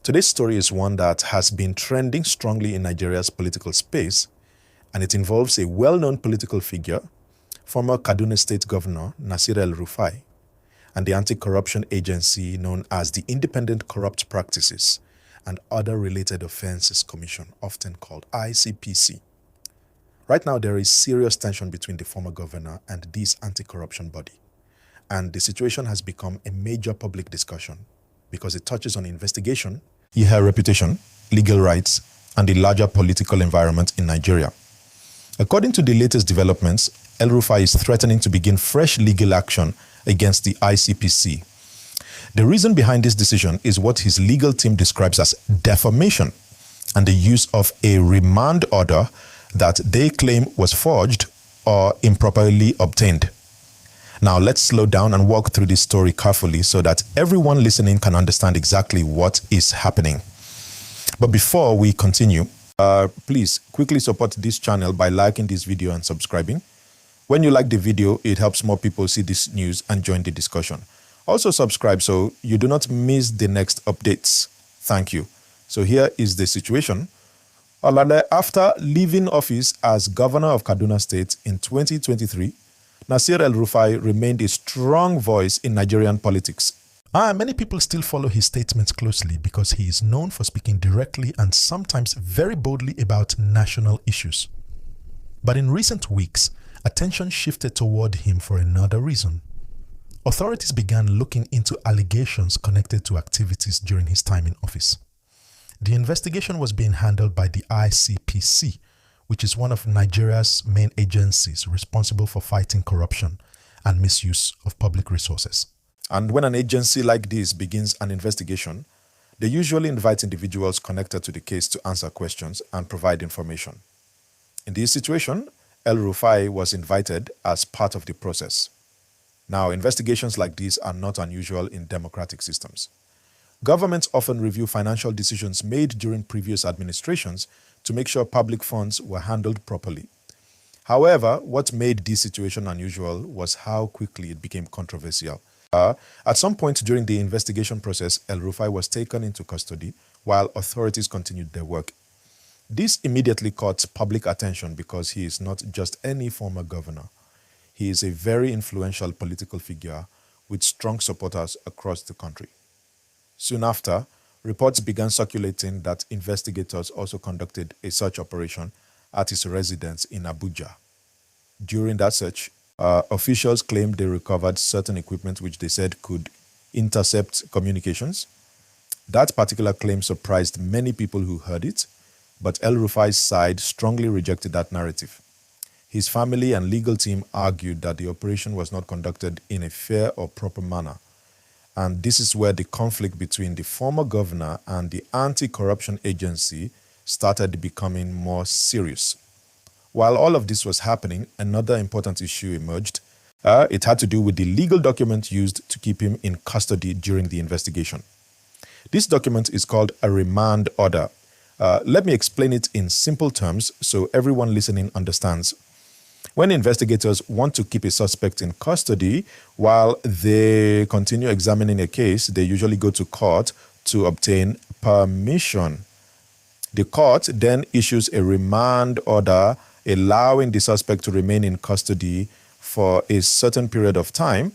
Today's story is one that has been trending strongly in Nigeria's political space, and it involves a well-known political figure, former Kaduna State Governor Nasir El-Rufai, and the anti-corruption agency known as the Independent Corrupt Practices and Other Related Offences Commission, often called ICPC. Right now, there is serious tension between the former governor and this anti-corruption body, and the situation has become a major public discussion because it touches on investigation, her reputation, legal rights, and the larger political environment in Nigeria. According to the latest developments, El-Rufai is threatening to begin fresh legal action against the ICPC. The reason behind this decision is what his legal team describes as defamation and the use of a remand order that they claim was forged or improperly obtained. Now, let's slow down and walk through this story carefully so that everyone listening can understand exactly what is happening. But before we continue, please quickly support this channel by liking this video and subscribing. When you like the video, it helps more people see this news and join the discussion. Also subscribe so you do not miss the next updates. Thank you. So here is the situation. After leaving office as governor of Kaduna State in 2023, Nasir El-Rufai remained a strong voice in Nigerian politics. Many people still follow his statements closely because he is known for speaking directly and sometimes very boldly about national issues. But in recent weeks, attention shifted toward him for another reason. Authorities began looking into allegations connected to activities during his time in office. The investigation was being handled by the ICPC, which is one of Nigeria's main agencies responsible for fighting corruption and misuse of public resources. And when an agency like this begins an investigation, they usually invite individuals connected to the case to answer questions and provide information. In this situation, El-Rufai was invited as part of the process. Now, investigations like these are not unusual in democratic systems. Governments often review financial decisions made during previous administrations to make sure public funds were handled properly. However, what made this situation unusual was how quickly it became controversial. At some point during the investigation process, El-Rufai was taken into custody while authorities continued their work. This immediately caught public attention because he is not just any former governor. He is a very influential political figure with strong supporters across the country. Soon after, reports began circulating that investigators also conducted a search operation at his residence in Abuja. During that search, officials claimed they recovered certain equipment which they said could intercept communications. That particular claim surprised many people who heard it, but El-Rufai's side strongly rejected that narrative. His family and legal team argued that the operation was not conducted in a fair or proper manner. And this is where the conflict between the former governor and the anti-corruption agency started becoming more serious. While all of this was happening, another important issue emerged. It had to do with the legal document used to keep him in custody during the investigation. This document is called a remand order. Let me explain it in simple terms so everyone listening understands. When investigators want to keep a suspect in custody while they continue examining a case, they usually go to court to obtain permission. The court then issues a remand order allowing the suspect to remain in custody for a certain period of time.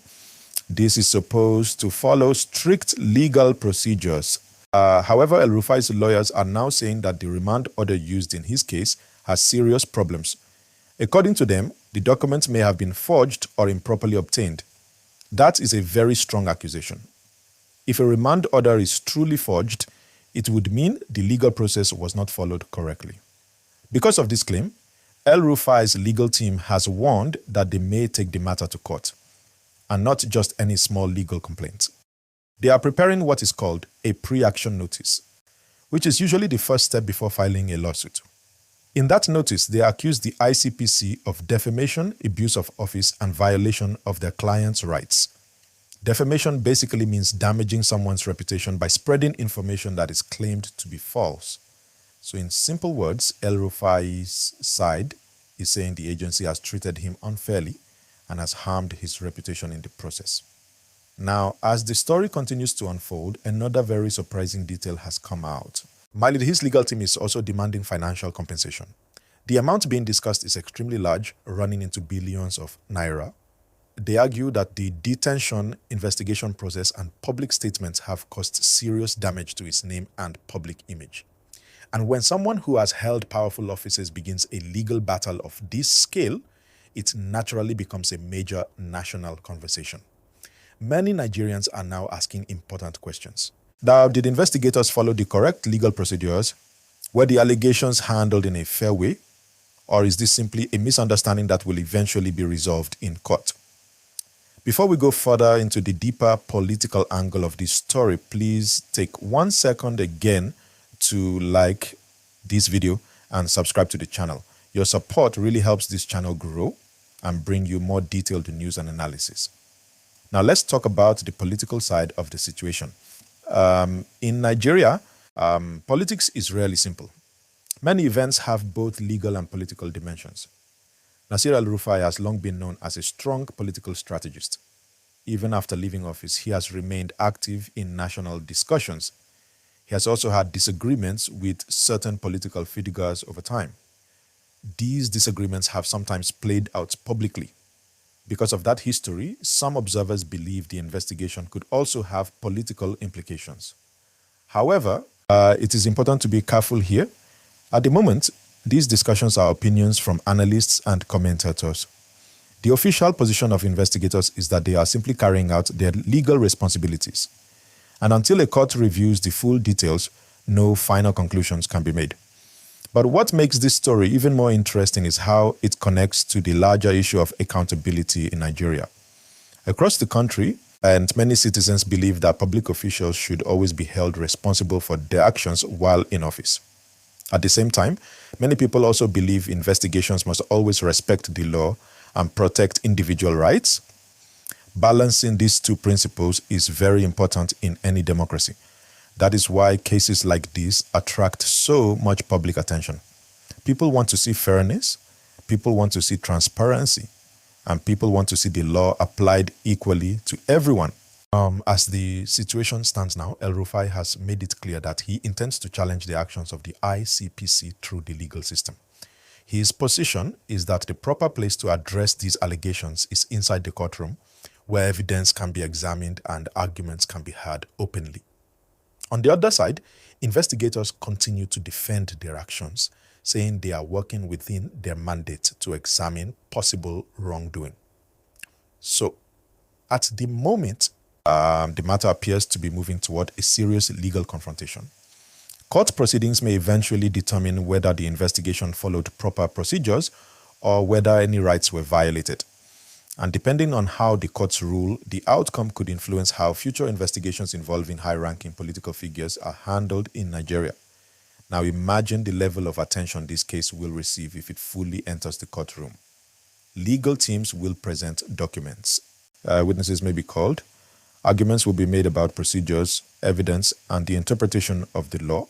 This is supposed to follow strict legal procedures. However, El-Rufai's lawyers are now saying that the remand order used in his case has serious problems. According to them, the document may have been forged or improperly obtained. That is a very strong accusation. If a remand order is truly forged, it would mean the legal process was not followed correctly. Because of this claim, El-Rufai's legal team has warned that they may take the matter to court, and not just any small legal complaint. They are preparing what is called a pre-action notice, which is usually the first step before filing a lawsuit. In that notice, they accuse the ICPC of defamation, abuse of office, and violation of their clients' rights. Defamation basically means damaging someone's reputation by spreading information that is claimed to be false. So in simple words, El-Rufai's side is saying the agency has treated him unfairly and has harmed his reputation in the process. Now, as the story continues to unfold, another very surprising detail has come out. Mali, his legal team is also demanding financial compensation. The amount being discussed is extremely large, running into billions of naira. They argue that the detention, investigation process, and public statements have caused serious damage to his name and public image. And when someone who has held powerful offices begins a legal battle of this scale, it naturally becomes a major national conversation. Many Nigerians are now asking important questions. Now, did investigators follow the correct legal procedures? Were the allegations handled in a fair way? Or is this simply a misunderstanding that will eventually be resolved in court? Before we go further into the deeper political angle of this story, please take 1 second again to like this video and subscribe to the channel. Your support really helps this channel grow and bring you more detailed news and analysis. Now, let's talk about the political side of the situation. In Nigeria, politics is rarely simple. Many events have both legal and political dimensions. Nasir El-Rufai has long been known as a strong political strategist. Even after leaving office, he has remained active in national discussions. He has also had disagreements with certain political figures over time. These disagreements have sometimes played out publicly. Because of that history, some observers believe the investigation could also have political implications. However, it is important to be careful here. At the moment, these discussions are opinions from analysts and commentators. The official position of investigators is that they are simply carrying out their legal responsibilities. And until a court reviews the full details, no final conclusions can be made. But what makes this story even more interesting is how it connects to the larger issue of accountability in Nigeria. Across the country, and many citizens believe that public officials should always be held responsible for their actions while in office. At the same time, many people also believe investigations must always respect the law and protect individual rights. Balancing these two principles is very important in any democracy. That is why cases like this attract so much public attention. People want to see fairness, people want to see transparency, and people want to see the law applied equally to everyone. As the situation stands now, El-Rufai has made it clear that he intends to challenge the actions of the ICPC through the legal system. His position is that the proper place to address these allegations is inside the courtroom, where evidence can be examined and arguments can be heard openly. On the other side, investigators continue to defend their actions, saying they are working within their mandate to examine possible wrongdoing. So, at the moment, the matter appears to be moving toward a serious legal confrontation. Court proceedings may eventually determine whether the investigation followed proper procedures or whether any rights were violated. And depending on how the courts rule, the outcome could influence how future investigations involving high-ranking political figures are handled in Nigeria. Now imagine the level of attention this case will receive if it fully enters the courtroom. Legal teams will present documents. Witnesses may be called. Arguments will be made about procedures, evidence, and the interpretation of the law,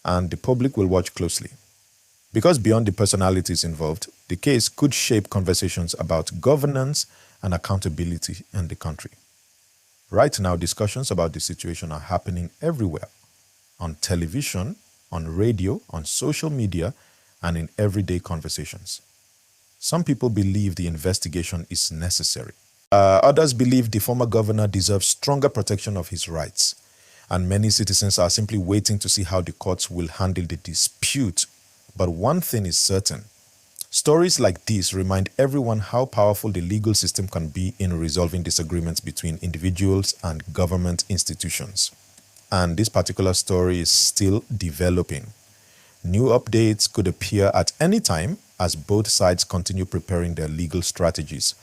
and the public will watch closely. Because beyond the personalities involved, the case could shape conversations about governance and accountability in the country. Right now, discussions about the situation are happening everywhere, on television, on radio, on social media, and in everyday conversations. Some people believe the investigation is necessary. Others believe the former governor deserves stronger protection of his rights, and many citizens are simply waiting to see how the courts will handle the dispute. But one thing is certain. Stories like these remind everyone how powerful the legal system can be in resolving disagreements between individuals and government institutions. And this particular story is still developing. New updates could appear at any time as both sides continue preparing their legal strategies.